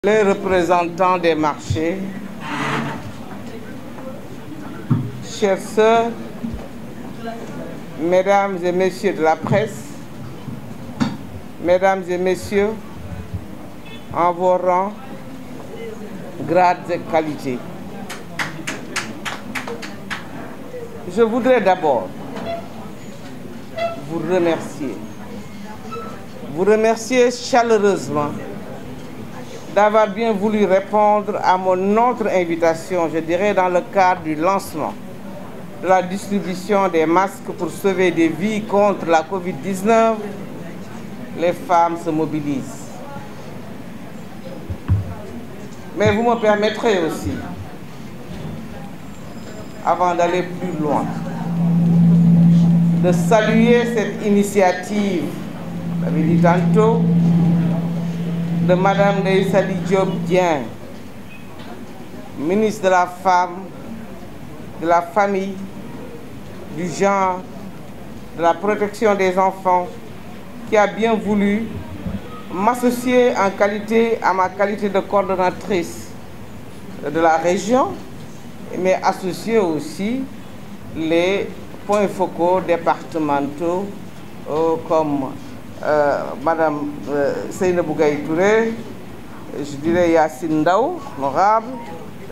Les représentants des marchés, chères sœurs, mesdames et messieurs de la presse, mesdames et messieurs, en vos rangs, grades et qualités. Je voudrais d'abord vous remercier chaleureusement d'avoir bien voulu répondre à mon autre invitation, je dirais dans le cadre du lancement de la distribution des masques pour sauver des vies contre la Covid-19. Les femmes se mobilisent. Mais vous me permettrez aussi, avant d'aller plus loin, de saluer cette initiative, vous l'avez dit tantôt, de Madame Ndeye Saly Diop Dieng, ministre de la Femme, de la Famille, du Genre, de la Protection des Enfants, qui a bien voulu m'associer à ma qualité de coordonnatrice de la région, mais associer aussi les points focaux départementaux comme Madame Seynabou Gaye Touré, je dirais Yacine Ndao, honorable,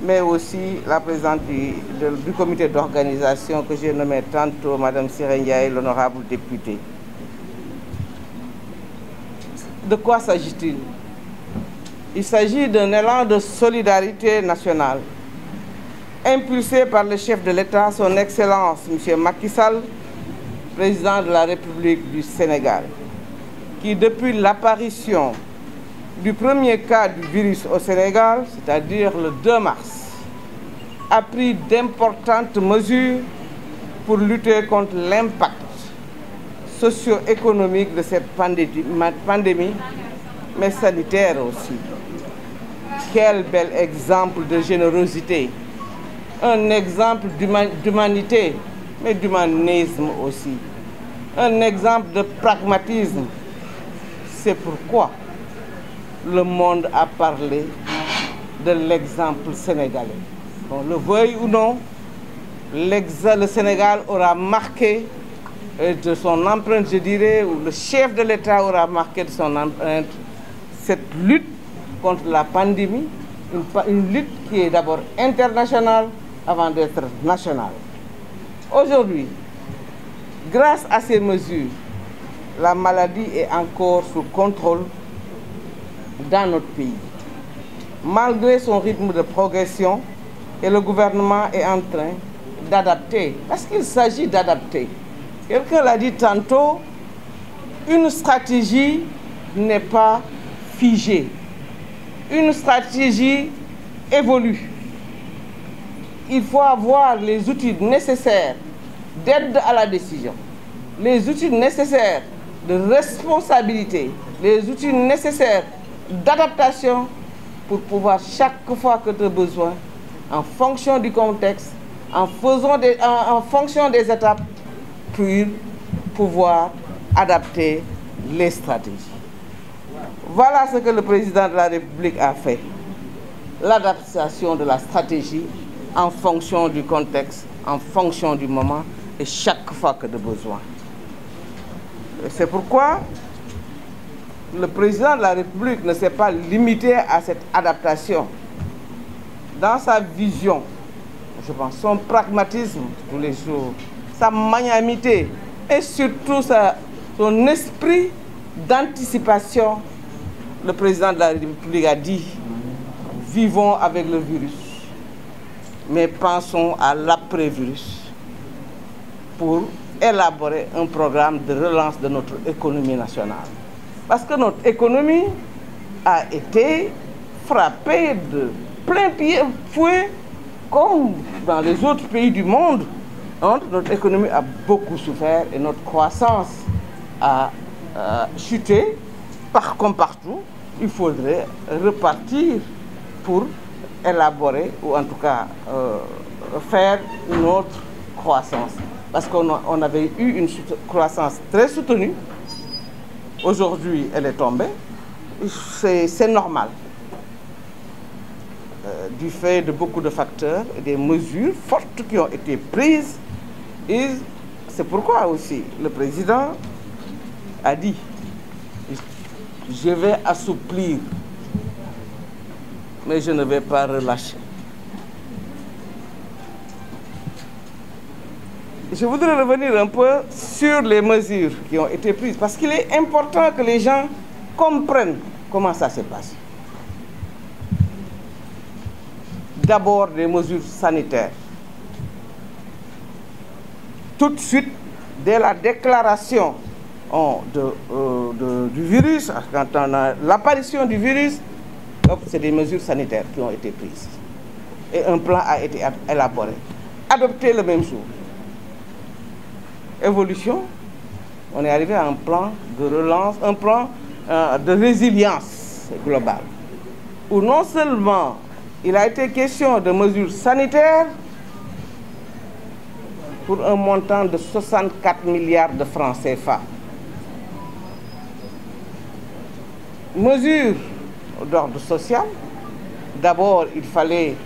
mais aussi la présidente du comité d'organisation que j'ai nommé tantôt, Madame Siré Ndiaye, l'honorable député. De quoi s'agit-il? Il s'agit d'un élan de solidarité nationale, impulsé par le chef de l'État, son Excellence, M. Macky Sall, président de la République du Sénégal, qui depuis l'apparition du premier cas du virus au Sénégal, c'est-à-dire le 2 mars, a pris d'importantes mesures pour lutter contre l'impact socio-économique de cette pandémie, mais sanitaire aussi. Quel bel exemple de générosité, un exemple d'humanité, mais d'humanisme aussi, un exemple de pragmatisme. C'est pourquoi le monde a parlé de l'exemple sénégalais. Qu'on le veuille ou non, le Sénégal aura marqué de son empreinte, je dirais, ou le chef de l'État aura marqué de son empreinte cette lutte contre la pandémie, une lutte qui est d'abord internationale avant d'être nationale. Aujourd'hui, grâce à ces mesures, la maladie est encore sous contrôle dans notre pays. Malgré son rythme de progression, et le gouvernement est en train d'adapter, parce qu'il s'agit d'adapter. Quelqu'un l'a dit tantôt, une stratégie n'est pas figée. Une stratégie évolue. Il faut avoir les outils nécessaires d'aide à la décision, les outils nécessaires de responsabilité, les outils nécessaires d'adaptation pour pouvoir chaque fois que tu as besoin, en fonction du contexte, en fonction des étapes, pour pouvoir adapter les stratégies. Voilà ce que le président de la République a fait. L'adaptation de la stratégie en fonction du contexte, en fonction du moment et chaque fois que de besoin. C'est pourquoi le président de la République ne s'est pas limité à cette adaptation. Dans sa vision, je pense, son pragmatisme tous les jours, sa magnanimité et surtout son esprit d'anticipation, le président de la République a dit, vivons avec le virus, mais pensons à l'après-virus pour élaborer un programme de relance de notre économie nationale. Parce que notre économie a été frappée de plein pied fouet, comme dans les autres pays du monde. Notre économie a beaucoup souffert et notre croissance a chuté. Comme partout, il faudrait repartir pour élaborer, ou en tout cas faire une autre croissance. Parce qu'on avait eu une croissance très soutenue, Aujourd'hui, elle est tombée. C'est normal. Du fait de beaucoup de facteurs et des mesures fortes qui ont été prises. Et c'est pourquoi aussi le président a dit, je vais assouplir, mais je ne vais pas relâcher. Je voudrais revenir un peu sur les mesures qui ont été prises, parce qu'il est important que les gens comprennent comment ça se passe. D'abord, des mesures sanitaires. Tout de suite, dès la déclaration du virus, quand on a l'apparition du virus, c'est des mesures sanitaires qui ont été prises. Et un plan a été élaboré, adopté le même jour. Évolution, on est arrivé à un plan de relance, un plan de résilience globale, où non seulement il a été question de mesures sanitaires pour un montant de 64 milliards de francs CFA. Mesures d'ordre social. D'abord, il fallait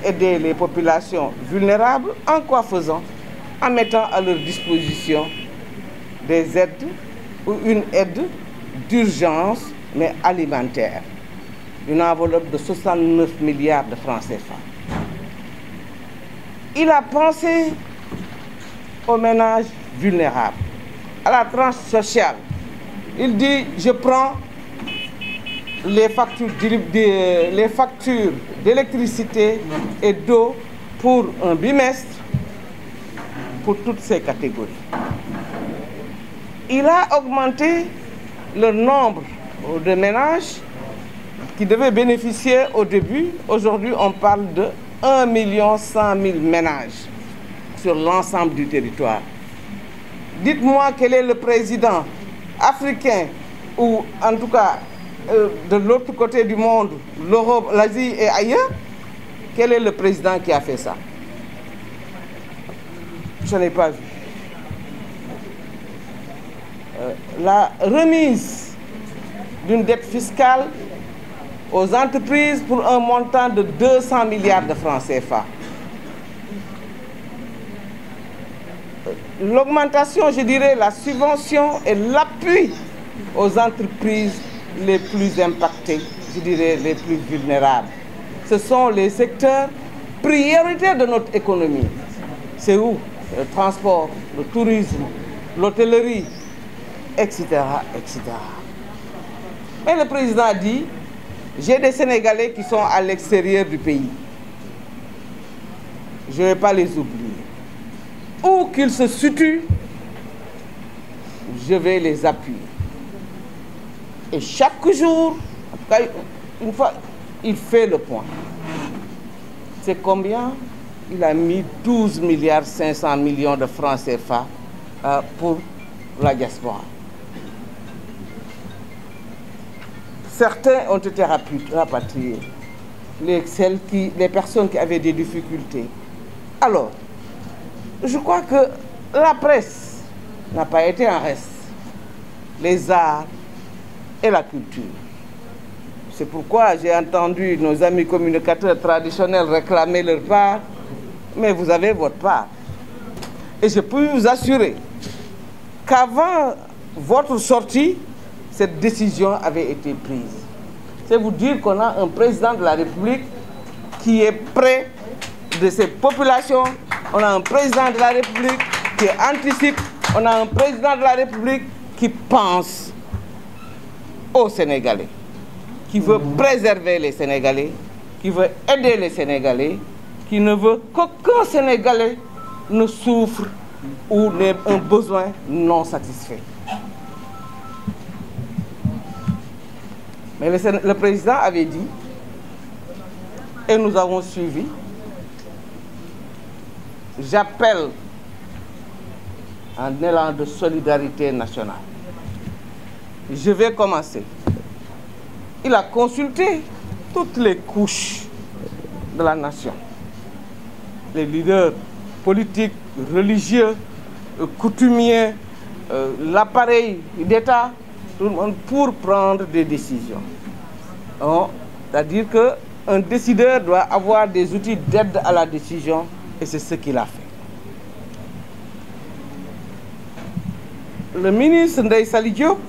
aider les populations vulnérables. En quoi faisant? En mettant à leur disposition des aides ou une aide d'urgence, mais alimentaire. Une enveloppe de 69 milliards de francs CFA. Il a pensé aux ménages vulnérables, à la tranche sociale. Il dit, je prends les factures d'électricité et d'eau pour un bimestre pour toutes ces catégories. Il a augmenté le nombre de ménages qui devaient bénéficier au début. Aujourd'hui, on parle de 1 100 000 ménages sur l'ensemble du territoire. Dites-moi quel est le président africain, ou en tout cas de l'autre côté du monde, l'Europe, l'Asie et ailleurs, quel est le président qui a fait ça? Je n'ai pas vu. La remise d'une dette fiscale aux entreprises pour un montant de 200 milliards de francs CFA. L'augmentation, je dirais, la subvention et l'appui aux entreprises les plus impactées, je dirais les plus vulnérables. Ce sont les secteurs prioritaires de notre économie. C'est où? Le transport, le tourisme, l'hôtellerie, etc., etc. Et le président a dit, j'ai des Sénégalais qui sont à l'extérieur du pays. Je ne vais pas les oublier. Où qu'ils se situent, je vais les appuyer. Et chaque jour, en tout cas, une fois, il fait le point. C'est combien? Il a mis 12 milliards 500 millions de francs CFA pour la diaspora. Certains ont été rapatriés, les personnes qui avaient des difficultés. Alors, je crois que la presse n'a pas été en reste. Les arts et la culture. C'est pourquoi j'ai entendu nos amis communicateurs traditionnels réclamer leur part, mais vous avez votre part. Et je peux vous assurer qu'avant votre sortie, cette décision avait été prise. C'est vous dire qu'on a un président de la République qui est près de ses populations. On a un président de la République qui anticipe. On a un président de la République qui pense aux Sénégalais, qui veut préserver les Sénégalais, qui veut aider les Sénégalais, qui ne veut qu'aucun Sénégalais ne souffre ou n'ait un besoin non satisfait. Mais le président avait dit, et nous avons suivi, j'appelle un élan de solidarité nationale. Je vais commencer. Il a consulté toutes les couches de la nation. Les leaders politiques, religieux, coutumiers, l'appareil d'État, tout le monde pour prendre des décisions. C'est-à-dire qu'un décideur doit avoir des outils d'aide à la décision et c'est ce qu'il a fait. Le ministre Ndeye Saly Diop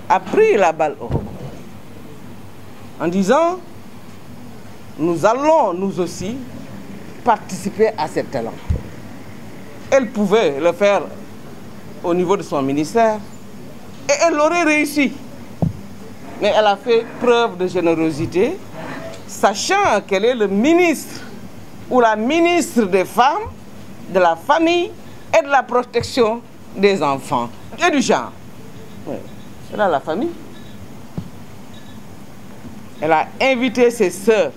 a pris la balle au rebond en disant nous allons nous aussi participer à cet élan. Elle pouvait le faire au niveau de son ministère et elle aurait réussi. Mais elle a fait preuve de générosité, sachant qu'elle est le ministre ou la ministre des femmes, de la famille et de la protection des enfants et du genre. Oui. Elle a la famille. Elle a invité ses sœurs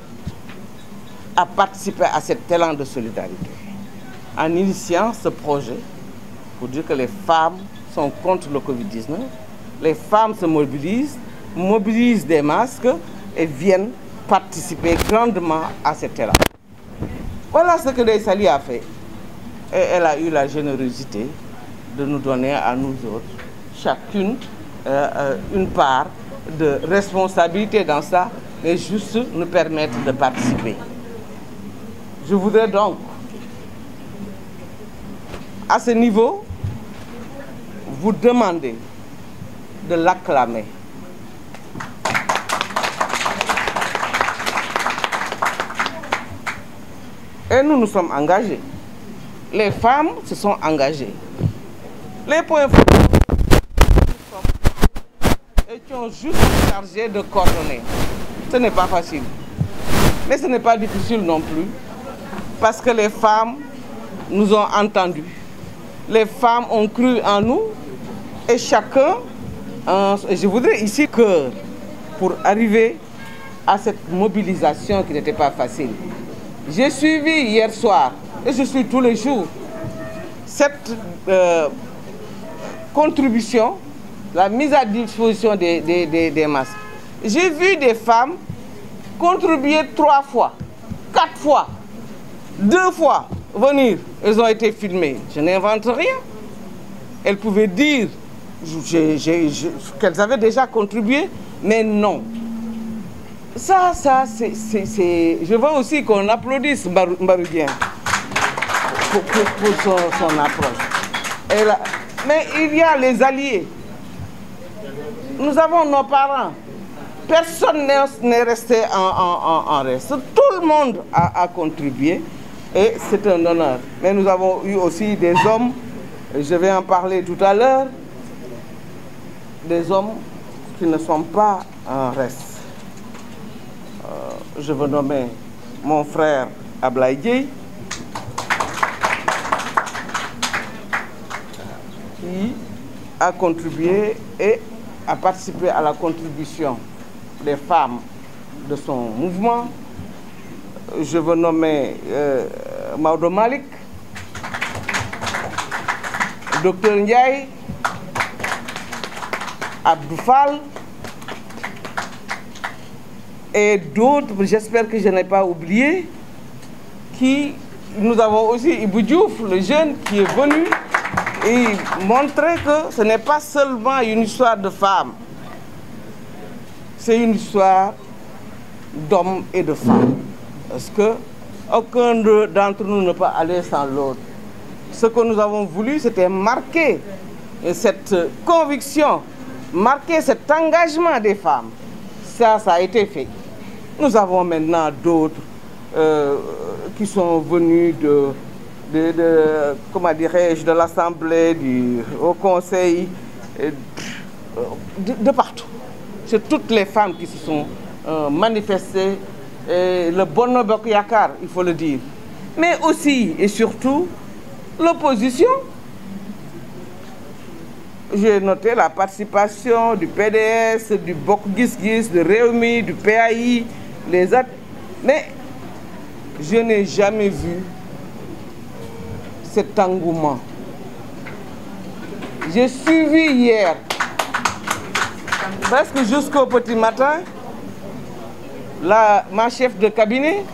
à participer à cet élan de solidarité en initiant ce projet pour dire que les femmes sont contre le Covid-19. Les femmes se mobilisent des masques et viennent participer grandement à cet élan. Voilà ce que Ndeye Saly a fait. Et elle a eu la générosité de nous donner à nous autres, chacune, une part de responsabilité dans ça, mais juste nous permettre de participer. Je voudrais donc, à ce niveau, vous demander de l'acclamer. Et nous nous sommes engagés. Les femmes se sont engagées. Les points forts, nous étions juste chargés de coordonner. Ce n'est pas facile. Mais ce n'est pas difficile non plus. Parce que les femmes nous ont entendus. Les femmes ont cru en nous. Et chacun, je voudrais ici que pour arriver à cette mobilisation qui n'était pas facile. J'ai suivi hier soir, et je suis tous les jours, cette contribution, la mise à disposition des masques. J'ai vu des femmes contribuer 3 fois, 4 fois, 2 fois venir. Elles ont été filmées. Je n'invente rien. Elles pouvaient dire qu'elles avaient déjà contribué, mais non. Ça, c'est... Je veux aussi qu'on applaudisse Mbaroudien pour son approche. Mais il y a les alliés. Nous avons nos parents. Personne n'est resté en reste. Tout le monde a contribué et c'est un honneur. Mais nous avons eu aussi des hommes, je vais en parler tout à l'heure, des hommes qui ne sont pas en reste. Je veux nommer mon frère Ablaye Dieye, qui a contribué et a participé à la contribution des femmes de son mouvement. Je veux nommer Maodo Malick, Dr Ndiaye, Abdou Fall, et d'autres, j'espère que je n'ai pas oublié, nous avons aussi Ibou Diouf, le jeune qui est venu et montrer que ce n'est pas seulement une histoire de femmes, c'est une histoire d'hommes et de femmes. Parce que aucun d'entre nous ne peut aller sans l'autre. Ce que nous avons voulu, c'était marquer cette conviction, marquer cet engagement des femmes. Ça a été fait. Nous avons maintenant d'autres qui sont venus comment dirais-je, de l'Assemblée, au Conseil, de partout. C'est toutes les femmes qui se sont manifestées, le Benno Bokk Yakaar, il faut le dire. Mais aussi et surtout, l'opposition. J'ai noté la participation du PDS, du Bokk Gis Gis, de Rewmi, du PAI, les autres. Mais je n'ai jamais vu cet engouement. J'ai suivi hier, presque jusqu'au petit matin, ma chef de cabinet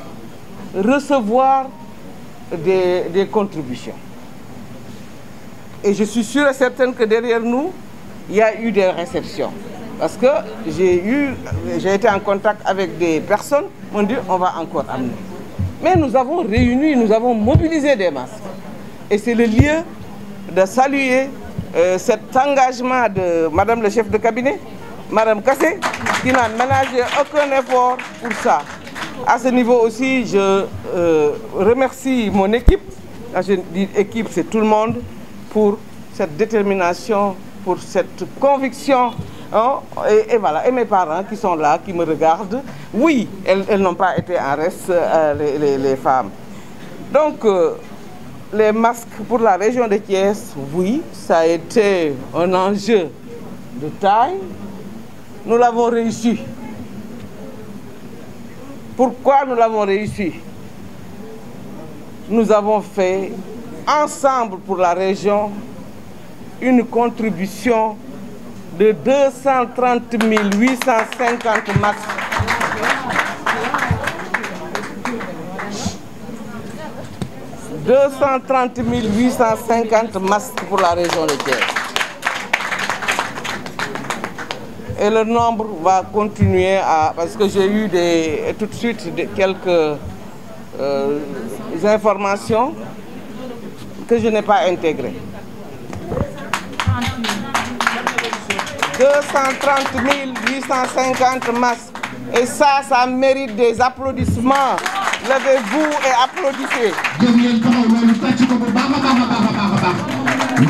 recevoir des contributions. Et je suis sûre et certaine que derrière nous, il y a eu des réceptions. Parce que j'ai été en contact avec des personnes, m'ont dit on va encore amener. Mais nous avons réuni, nous avons mobilisé des masques. Et c'est le lieu de saluer cet engagement de Madame le chef de cabinet, Madame Kassé, qui n'a ménagé aucun effort pour ça. À ce niveau aussi, je remercie mon équipe. Quand je dis équipe, c'est tout le monde, pour cette détermination, pour cette conviction. Hein, et voilà, et mes parents qui sont là, qui me regardent. Oui, elles n'ont pas été en reste, les femmes. Donc, les masques pour la région de Thiès, oui, ça a été un enjeu de taille. Nous l'avons réussi. Pourquoi nous l'avons réussi? Nous avons fait ensemble pour la région une contribution de 230 850 masques. « 230 850 masques pour la région de Thiès. Et le nombre va continuer à... Parce que j'ai eu tout de suite quelques informations que je n'ai pas intégrées. 230 850 masques. Et ça mérite des applaudissements. Levez-vous et applaudissez.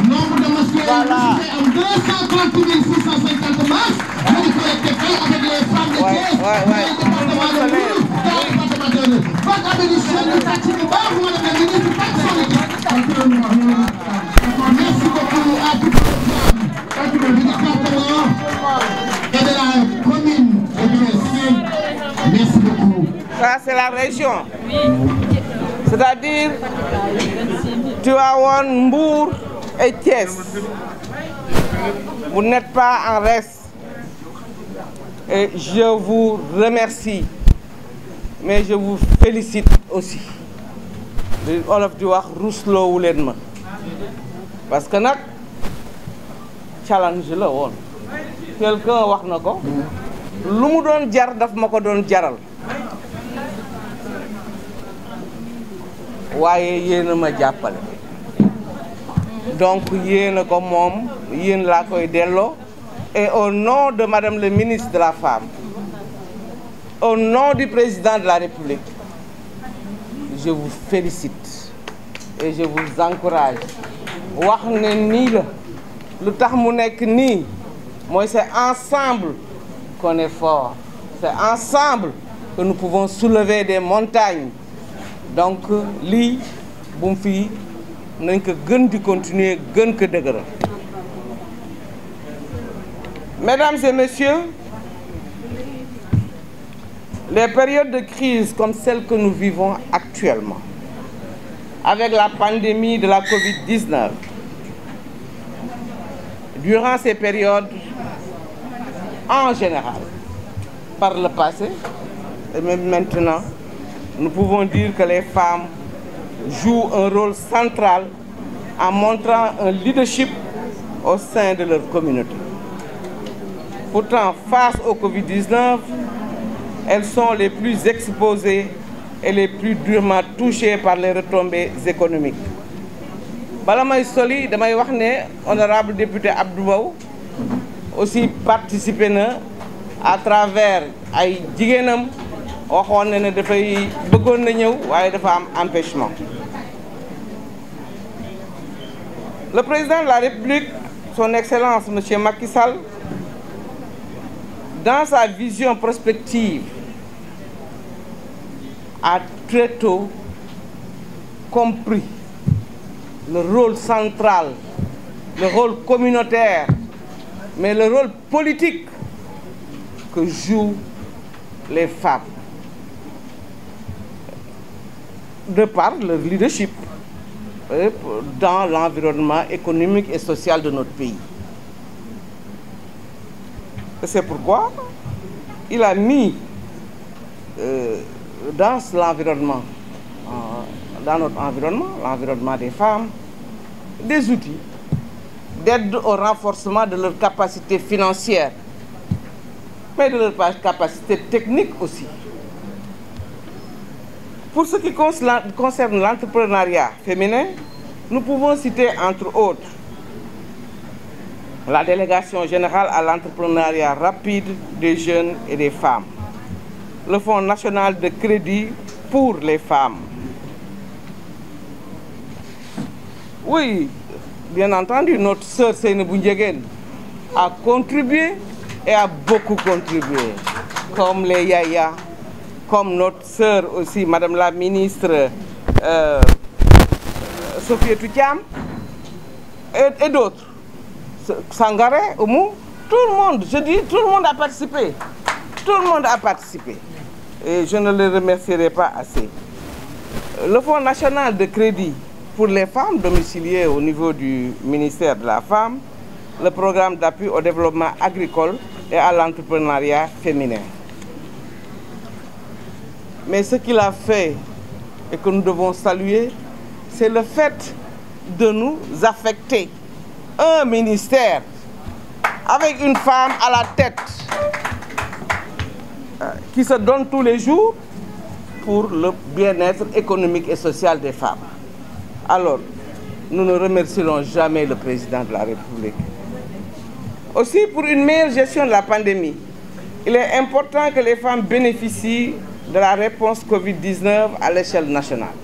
Nombre de masques Voilà. 230 650 masques. Avec les femmes de Thiès, merci beaucoup à toutes les femmes et de la commune de merci beaucoup. Ça, c'est la région. C'est-à-dire Tivaouane, Mbour et Thiès. Vous n'êtes pas en reste. Et je vous remercie. Mais je vous félicite aussi. Olof di wax rusloo wu leen ma. Parce que nag challenge la woon. Quelqu'un wax na ko. Lu mu doon jar daf ma ko doon jaral. waaye yéen a ma jàppale. Donc yéen a ko moom, yéen laa koy delloo. Et au nom de Madame le ministre de la Femme, au nom du président de la République, je vous félicite et je vous encourage. wax ne nii la lu tax mu nekk nii mooy c'est ensemble qu'on est fort. C'est ensemble que nous pouvons soulever des montagnes. Donc lii bu mu fii nañ ko gën di continuer gën ko dëgëral. Mesdames et messieurs, les périodes de crise comme celle que nous vivons actuellement, avec la pandémie de la Covid-19, durant ces périodes, en général, par le passé, et même maintenant, nous pouvons dire que les femmes jouent un rôle central en montrant un leadership au sein de leur communauté. Pourtant, face au Covid-19, elles sont les plus exposées et les plus durement touchées par les retombées économiques. Bala may soli damay wax ne honorable député Abdou Mbow aussi participé na à travers ay jigéenam waxoon na ne dafay bëggoon na ñëw waaye dafa am empêchement. Le président de la République, son Excellence M. Macky Sall, dans sa vision prospective, a très tôt compris le rôle central, le rôle communautaire, mais le rôle politique que jouent les femmes, de par leur leadership dans l'environnement économique et social de notre pays. C'est pourquoi il a mis dans l'environnement, dans notre environnement, l'environnement des femmes, des outils d'aide au renforcement de leur capacité financière, mais de leur capacité technique aussi. Pour ce qui concerne l'entrepreneuriat féminin, nous pouvons citer entre autres la délégation générale à l'entrepreneuriat rapide des jeunes et des femmes, le Fonds national de crédit pour les femmes. Oui, bien entendu, notre sœur Seynabou Ndiéguène a contribué et a beaucoup contribué, comme les Yaya, comme notre sœur aussi, Madame la ministre Sophie Thiam et d'autres. Sangaré, Oumou, tout le monde, je dis, tout le monde a participé. Tout le monde a participé. Et je ne le remercierai pas assez. Le Fonds national de crédit pour les femmes domiciliées au niveau du ministère de la Femme, le programme d'appui au développement agricole et à l'entrepreneuriat féminin. Mais ce qu'il a fait et que nous devons saluer, c'est le fait de nous affecter un ministère avec une femme à la tête qui se donne tous les jours pour le bien-être économique et social des femmes. Alors, nous ne remercierons jamais le président de la République. Aussi, pour une meilleure gestion de la pandémie, il est important que les femmes bénéficient de la réponse Covid-19 à l'échelle nationale.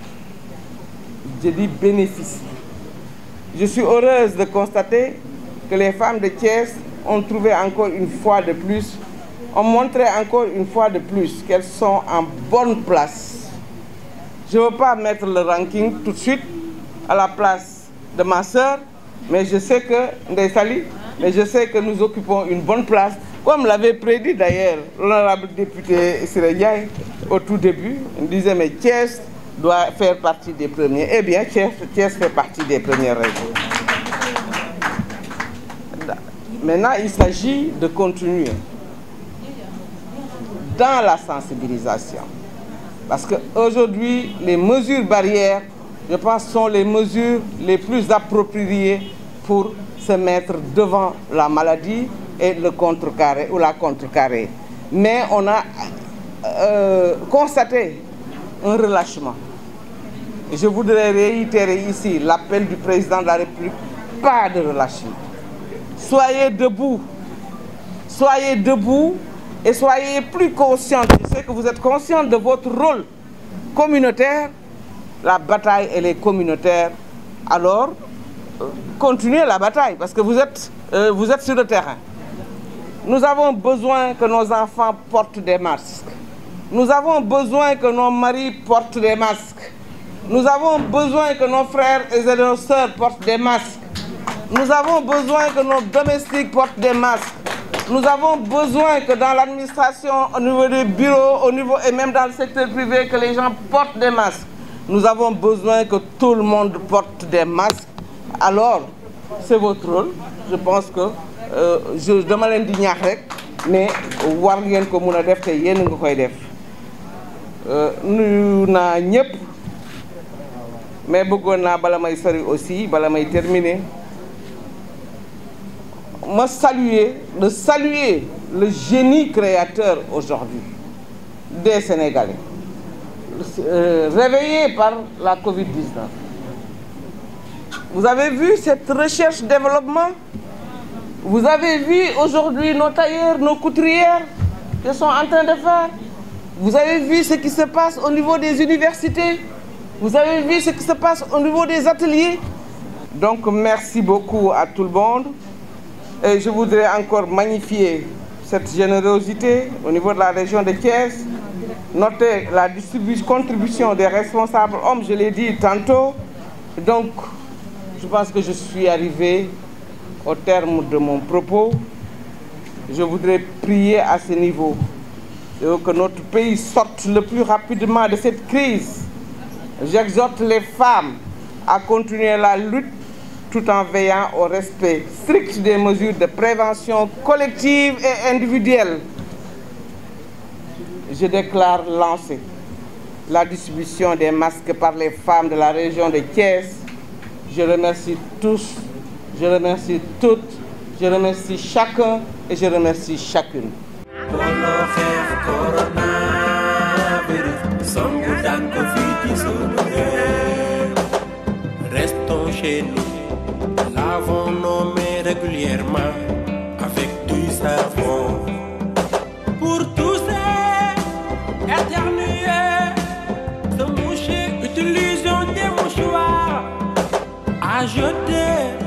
Je dis bénéficient. Je suis heureuse de constater que les femmes de Thiès ont trouvé encore une fois de plus, ont montré encore une fois de plus qu'elles sont en bonne place. Je ne veux pas mettre le ranking tout de suite à la place de ma sœur, mais je sais que, Ndeye Sali, mais je sais que nous occupons une bonne place, comme l'avait prédit d'ailleurs l'honorable député Siré Ndiaye au tout début. Il disait, mais Thiès doit faire partie des premiers. Eh bien, Thiès fait partie des premières régions. Maintenant, il s'agit de continuer dans la sensibilisation. Parce qu'aujourd'hui, les mesures barrières, je pense, sont les mesures les plus appropriées pour se mettre devant la maladie et le contrecarrer ou la contrecarrer. Mais on a constaté un relâchement. Et je voudrais réitérer ici l'appel du président de la République, pas de relâchement. Soyez debout et soyez plus conscients. Je sais que vous êtes conscients de votre rôle communautaire. La bataille, elle est communautaire. Alors, continuez la bataille parce que vous êtes sur le terrain. Nous avons besoin que nos enfants portent des masques. Nous avons besoin que nos maris portent des masques. Nous avons besoin que nos frères et nos sœurs portent des masques. Nous avons besoin que nos domestiques portent des masques. Nous avons besoin que dans l'administration, au niveau des bureaux, au niveau et même dans le secteur privé, que les gens portent des masques. Nous avons besoin que tout le monde porte des masques. Alors, c'est votre rôle. Je pense que je demande di ñaax rek mais war ngeen ko mun a def te yéen nga koy def nuyu naa ñëpp mais bëggoon naa bala may sori aussi bala may terminer ma saluer le génie créateur aujourd'hui des Sénégalais réveillés par la Covid-19. Vous avez vu cette recherche-développement? Vous avez vu aujourd'hui nos tailleurs, nos couturières qui sont en train de faire? Vous avez vu ce qui se passe au niveau des universités? Vous avez vu ce qui se passe au niveau des ateliers? Donc merci beaucoup à tout le monde. Et je voudrais encore magnifier cette générosité au niveau de la région de Thiès. Notez la contribution des responsables hommes, je l'ai dit tantôt. Donc, je pense que je suis arrivé au terme de mon propos. Je voudrais prier à ce niveau que notre pays sorte le plus rapidement de cette crise. J'exhorte les femmes à continuer la lutte tout en veillant au respect strict des mesures de prévention collective et individuelle. Je déclare lancer la distribution des masques par les femmes de la région de Thiès. Je remercie tous Je remercie toutes, je remercie chacun et je remercie chacune. Restons chez nous, lavons nos mains régulièrement avec du savon. Pour tousser, éternuer, se moucher, utilisons des mouchoirs à jeter.